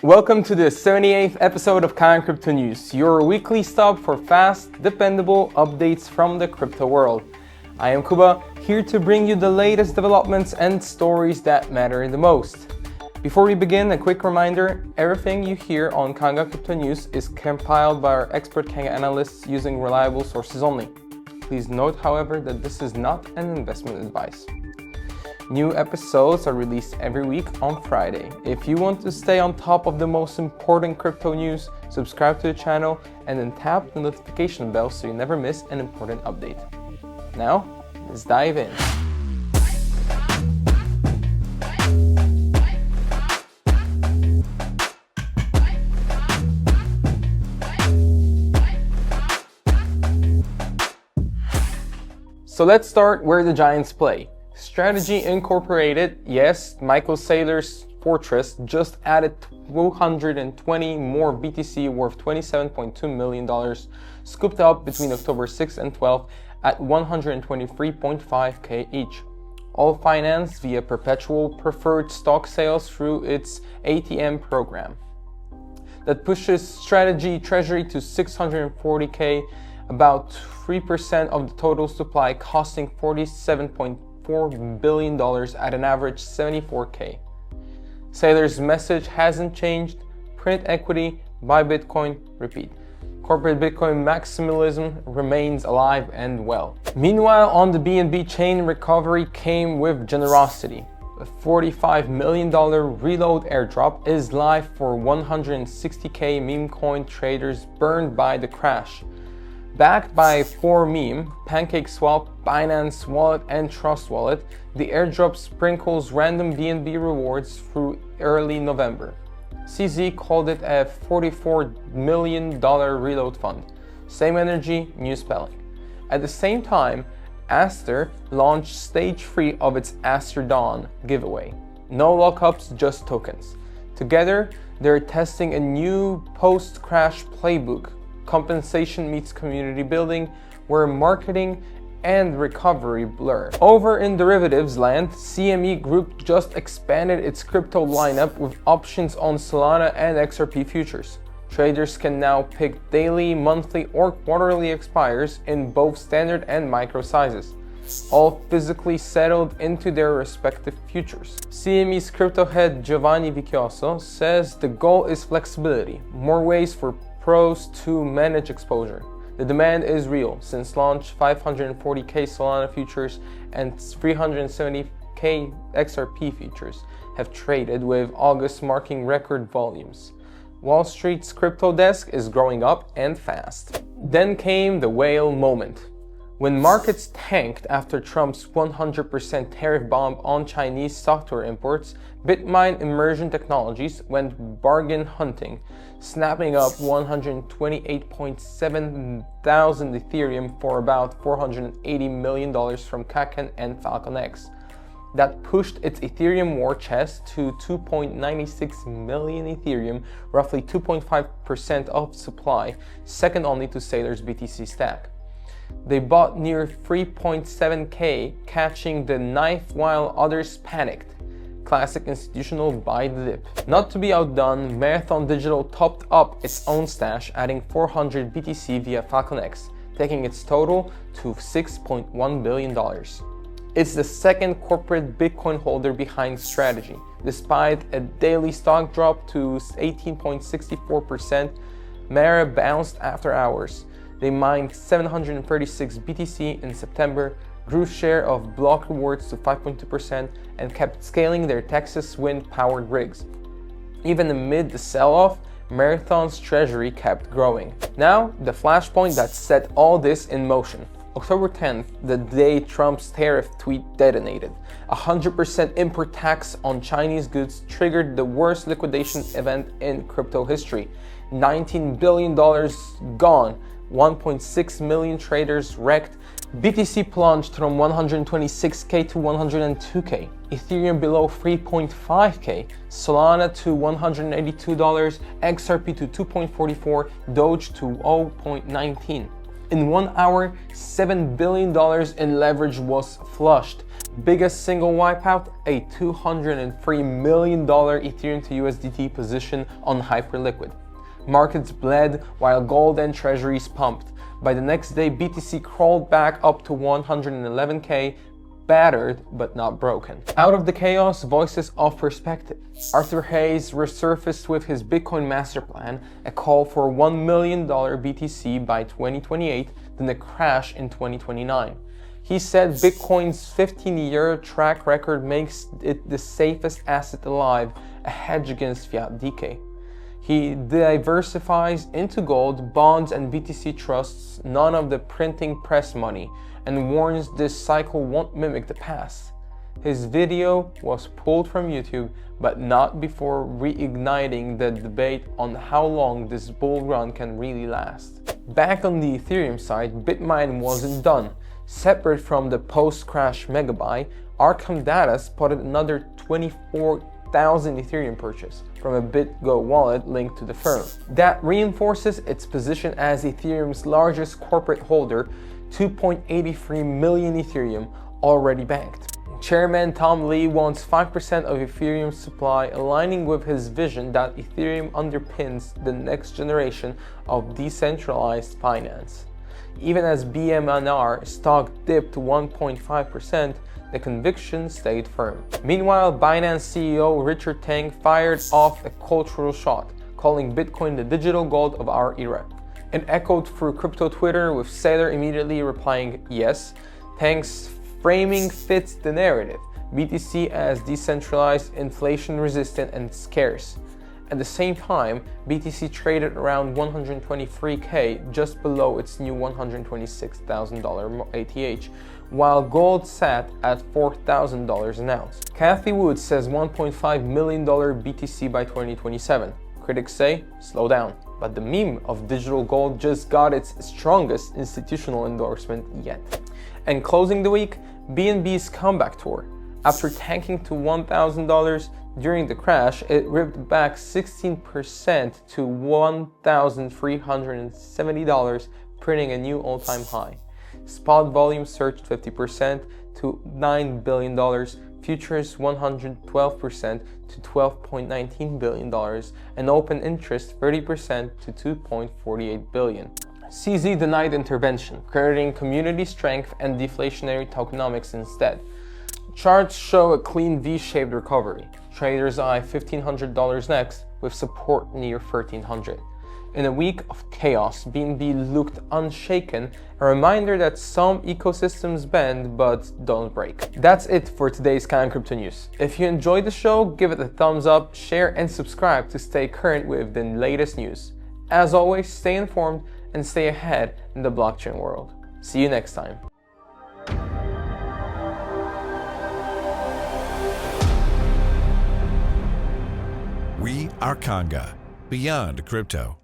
Welcome to the 78th episode of Kanga Crypto News, your weekly stop for fast, dependable updates from the crypto world. I am Kuba, here to bring you the latest developments and stories that matter the most. Before we begin, a quick reminder, everything you hear on Kanga Crypto News is compiled by our expert Kanga analysts using reliable sources only. Please note, however, that this is not an investment advice. New episodes are released every week on Friday. If you want to stay on top of the most important crypto news, subscribe to the channel and then tap the notification bell so you never miss an important update. Now, let's dive in. So let's start where the giants play. Strategy Incorporated, yes, Michael Saylor's fortress, just added 220 more BTC worth $27.2 million, scooped up between October 6 and 12 at 123.5k each. All financed via perpetual preferred stock sales through its ATM program. That pushes Strategy Treasury to 640k, about 3% of the total supply, costing $47.4 billion at an average 74k. Saylor's message hasn't changed: print equity, buy Bitcoin, repeat. Corporate Bitcoin maximalism remains alive and well. Meanwhile, on the BNB Chain, recovery came with generosity. A $45 million reload airdrop is live for 160k memecoin traders burned by the crash. Backed by 4meme, PancakeSwap, Binance Wallet, and Trust Wallet, the airdrop sprinkles random BNB rewards through early November. CZ called it a $44 million reload fund. Same energy, new spelling. At the same time, Aster launched stage 3 of its Aster Dawn giveaway. No lockups, just tokens. Together, they're testing a new post-crash playbook. Compensation meets community building, where marketing and recovery blur. Over in derivatives land, CME Group just expanded its crypto lineup with options on Solana and XRP futures. Traders can now pick daily, monthly, or quarterly expires in both standard and micro sizes, all physically settled into their respective futures. CME's crypto head Giovanni Vicioso says the goal is flexibility, more ways for pros to manage exposure. The demand is real. Since launch, 540k Solana futures and 370k XRP futures have traded, with August marking record volumes. Wall Street's crypto desk is growing up and fast. Then came the whale moment. When markets tanked after Trump's 100% tariff bomb on Chinese software imports, Bitmine Immersion Technologies went bargain hunting, snapping up 128.7 thousand Ethereum for about $480 million from Kanga and Falcon X. That pushed its Ethereum war chest to 2.96 million Ethereum, roughly 2.5% of supply, second only to Saylor's BTC stack. They bought near 3.7k, catching the knife while others panicked. Classic institutional buy the dip. Not to be outdone, Marathon Digital topped up its own stash, adding 400 BTC via Falcon X, taking its total to $6.1 billion. It's the second corporate Bitcoin holder behind Strategy. Despite a daily stock drop to 18.64%, Mara bounced after hours. They mined 736 BTC in September, grew share of block rewards to 5.2%, and kept scaling their Texas wind-powered rigs. Even amid the sell-off, Marathon's treasury kept growing. Now, the flashpoint that set all this in motion. October 10th, the day Trump's tariff tweet detonated. 100% import tax on Chinese goods triggered the worst liquidation event in crypto history. $19 billion gone. 1.6 million traders wrecked. BTC plunged from 126k to 102k, Ethereum below 3.5k, Solana to $182, XRP to 2.44, Doge to 0.19. In 1 hour, $7 billion in leverage was flushed. Biggest single wipeout, a $203 million Ethereum to USDT position on Hyperliquid. Markets bled while gold and treasuries pumped. By the next day, BTC crawled back up to 111K, battered but not broken. Out of the chaos, voices of perspective. Arthur Hayes resurfaced with his Bitcoin master plan, a call for $1 million BTC by 2028, then a crash in 2029. He said Bitcoin's 15-year track record makes it the safest asset alive, a hedge against fiat decay. He diversifies into gold, bonds, and BTC trusts, none of the printing press money, and warns this cycle won't mimic the past. His video was pulled from YouTube, but not before reigniting the debate on how long this bull run can really last. Back on the Ethereum side, Bitmine wasn't done. Separate from the post-crash megabuy, Arkham Data spotted another 24,000 Ethereum purchase from a BitGo wallet linked to the firm. That reinforces its position as Ethereum's largest corporate holder, 2.83 million Ethereum already banked. Chairman Tom Lee wants 5% of Ethereum's supply, aligning with his vision that Ethereum underpins the next generation of decentralized finance. Even as BMNR stock dipped 1.5%, the conviction stayed firm. Meanwhile, Binance CEO Richard Teng fired off a cultural shot, calling Bitcoin the digital gold of our era. It echoed through crypto Twitter, with Saylor immediately replying yes. Teng's framing fits the narrative, BTC as decentralized, inflation-resistant, and scarce. At the same time, BTC traded around 123K, just below its new $126,000 ATH, while gold sat at $4,000 an ounce. Kathy Wood says $1.5 million BTC by 2027. Critics say, slow down. But the meme of digital gold just got its strongest institutional endorsement yet. And closing the week, BNB's comeback tour. After tanking to $1,000 during the crash, it ripped back 16% to $1,370, printing a new all-time high. Spot volume surged 50% to $9 billion, futures 112% to $12.19 billion, and open interest 30% to $2.48 billion. CZ denied intervention, crediting community strength and deflationary tokenomics instead. Charts show a clean V-shaped recovery. Traders eye $1,500 next, with support near $1,300. In a week of chaos, BNB looked unshaken, a reminder that some ecosystems bend but don't break. That's it for today's Kanga Crypto News. If you enjoyed the show, give it a thumbs up, share, and subscribe to stay current with the latest news. As always, stay informed and stay ahead in the blockchain world. See you next time. We are Kanga, beyond crypto.